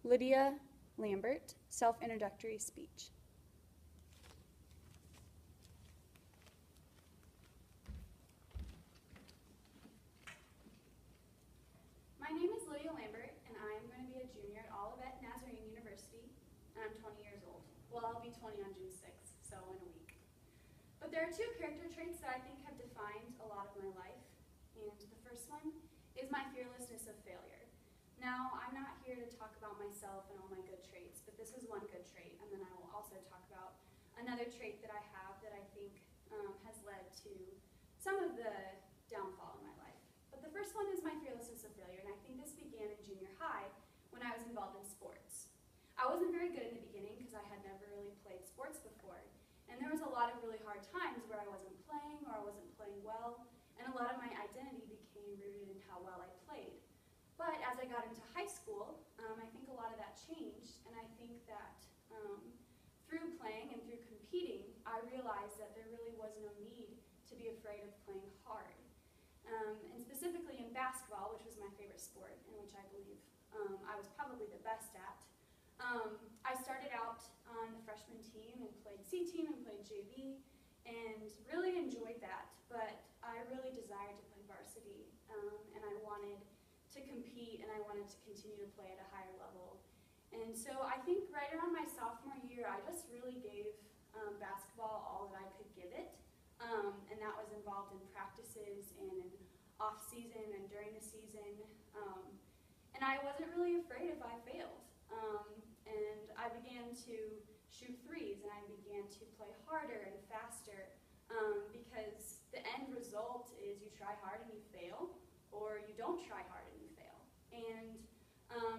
Lydia, Lambert, Self-Introductory Speech. My name is Lydia Lambert, and I am going to be a junior at Olivet Nazarene University, and I'm 20 years old. Well, I'll be 20 on June 6th, so in a week. But there are two character traits that I think have defined a lot of my life, and the first one is my fearlessness of failure. Now, I'm not here to talk about myself and all my good traits, but this is one good trait, and then I will also talk about another trait that I have that I think has led to some of the downfall in my life. But the first one is my fearlessness of failure, and I think this began in junior high when I was involved in sports. I wasn't very good in the beginning because I had never really played sports before, and there was a lot of really hard times where I wasn't playing or I wasn't playing well, and a lot of my identity became rooted in how well I played. But as I got into high school, I think a lot of that changed, and I think that through playing and through competing, I realized that there really was no need to be afraid of playing hard. And specifically in basketball, which was my favorite sport, and which I believe I was probably the best at, I started out on the freshman team and played C team and played JV, and really enjoyed that, but I really desired to play varsity, and I wanted to compete, and I wanted to continue to play at a higher level. And so I think right around my sophomore year, I just really gave basketball all that I could give it, and that was involved in practices and in off-season and during the season, and I wasn't really afraid if I failed. And I began to shoot threes, and I began to play harder and faster, because the end result is you try hard and you fail, or you don't try hard and you fail. And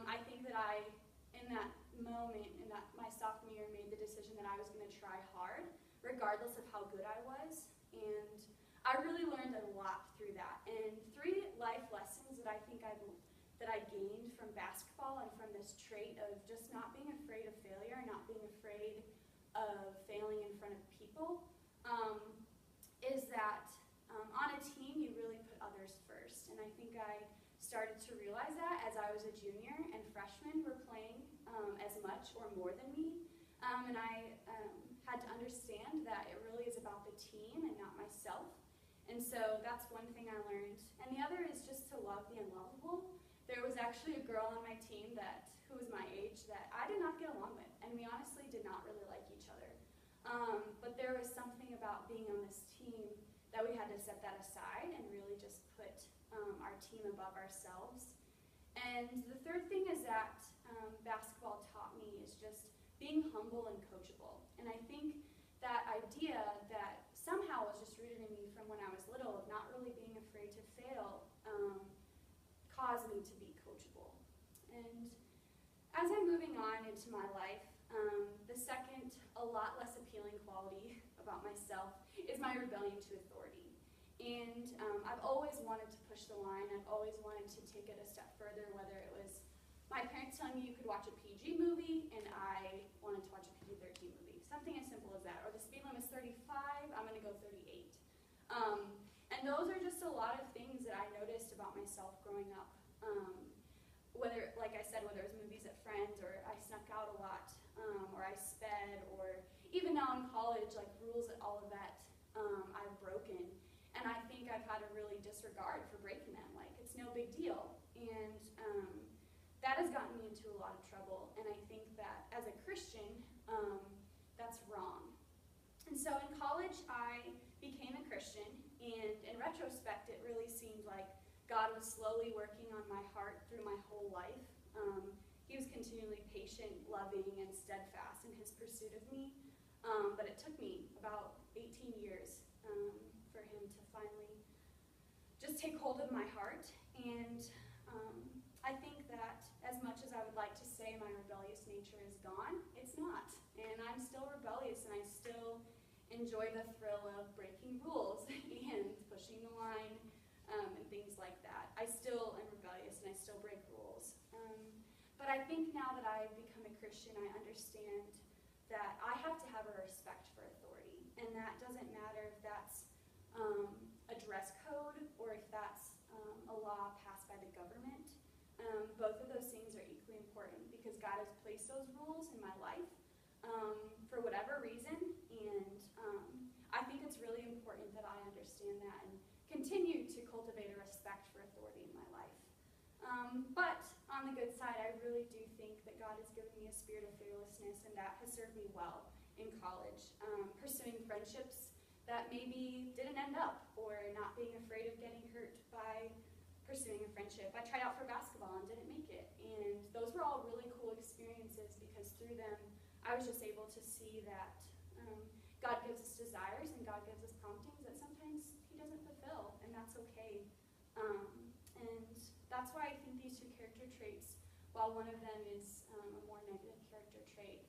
I think that I, in that moment, in that my sophomore year, made the decision that I was going to try hard, regardless of how good I was. And I really learned a lot through that. And three life lessons that I think that I gained from basketball and from this trait of just not being afraid of failure, not being afraid of failing in front of people, is that on a team, you really put others first. And I think I started to realize that as I was a junior, and freshmen were playing as much or more than me. And I had to understand that it really is about the team and not myself. And so that's one thing I learned. And the other is just to love the unlovable. There was actually a girl on my team who was my age that I did not get along with, and we honestly did not really like each other. But there was something about being on this team that we had to set that aside and really just put our team above ourselves. And the third thing is that basketball taught me is just being humble and coachable. And I think that idea that somehow was just rooted in me from when I was little, of not really being afraid to fail, caused me to be coachable. And as I'm moving on into my life, the second, a lot less appealing quality about myself is my rebellion to authority. And I've always wanted to push the line. I've always wanted to take it a step further, whether it was my parents telling me you could watch a PG movie and I wanted to watch a PG-13 movie. Something as simple as that. Or the speed limit is 35, I'm going to go 38. And those are just a lot of things that I noticed about myself growing up. Whether, like I said, whether it was movies at friends, or I snuck out a lot, or I sped, or even now in college, like rules at all of that, I've broken. And I think I've had a really disregard for breaking them. Like, it's no big deal. And that has gotten me into a lot of trouble. And I think that as a Christian, that's wrong. And so in college, I became a Christian. And in retrospect, it really seemed like God was slowly working on my heart through my whole life. He was continually patient, loving, and steadfast in his pursuit of me. But it took me about 18 years for him to finally just take hold of my heart. And I think that as much as I would like to say my rebellious nature is gone, it's not. And I'm still rebellious, and I still enjoy the thrill of breaking rules and pushing the line, and things like that. I still am rebellious, and I still break rules. But I think now that I've become a Christian, I understand that I have to have a respect for authority. And that doesn't matter if that's a dress code or if that's a law passed by the government. Both of those things are equally important because God has rules in my life for whatever reason, and I think it's really important that I understand that and continue to cultivate a respect for authority in my life. But on the good side, I really do think that God has given me a spirit of fearlessness, and that has served me well in college, pursuing friendships that maybe didn't end up, or not being afraid of getting hurt by pursuing a friendship. I tried out for basketball and didn't make it, and those were all really cool experiences because through them I was just able to see that God gives us desires and God gives us promptings that sometimes He doesn't fulfill, and that's okay. And that's why I think these two character traits, while one of them is a more negative character trait,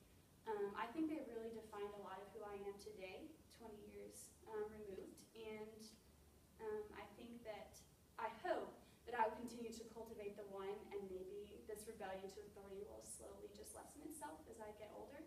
I think they really defined a lot of who I am today, 20 years removed, and I think that, I hope that I will continue to cultivate the one, and maybe this rebellion to authority will slowly just lessen itself as I get older.